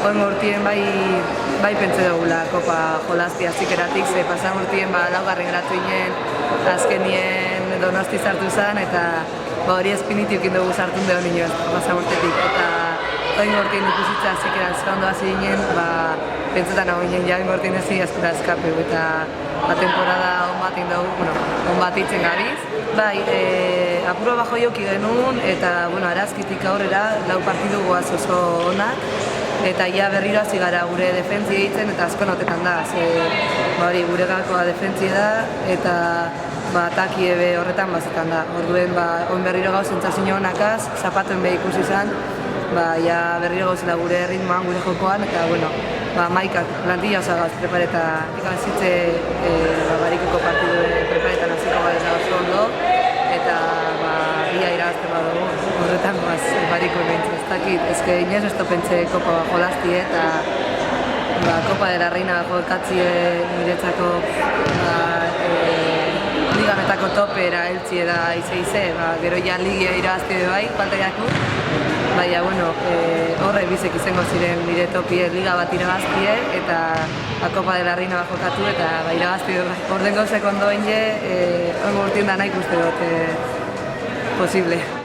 oen urtien bai pentsa dugula kopa jolazti azikeratik, ze pasan urtien laugarren geratu inen, azkenien Donosti sartu zen, eta hori espinitik dugu sartun deho nioz, pasan urtetik. Eta oen urtien ikusitza azikeran zegondo hasi ginen, pentsetan hau ginen ja oen urtien ez askura eskapeu, eta temporada on bat indugu, on bat itzen gabiz. Bai, apuro bajo joki genuen, eta arazkitik aurrera, lau partidu goaz oso onak, eta ja berriro hasi gara gure defentzi egiten, eta asko notetan da, gure gakoa defentzi da, eta ataki ebe horretan bazetan da. Orduen, oin berriro gauz entzazio honakaz, zapatuen behi ikusi izan, ja berriro gauzela gure ritmoan, gure jokoan, eta maikak plantilla oso gauz prepareta, ikan zitze barikuko partidu preparetan hasiko gara oso ondo, eta ia irabazten badugu, horretan bariko nintzen, ez dakit, ezke inoz ez topentze kopa jolazti, eta Kopa de la Reina jokatzie niretzako ligametako topera heltzie da ize, gero ja ligia irabazte bai, falta jaku. Baina, horre bizek izango ziren nire topie liga bat irabaztie, eta Kopa de la Reina jokatu, eta irabazte bai. Orden gauzek ondoen je, urtien da nahi ikuste dut posible.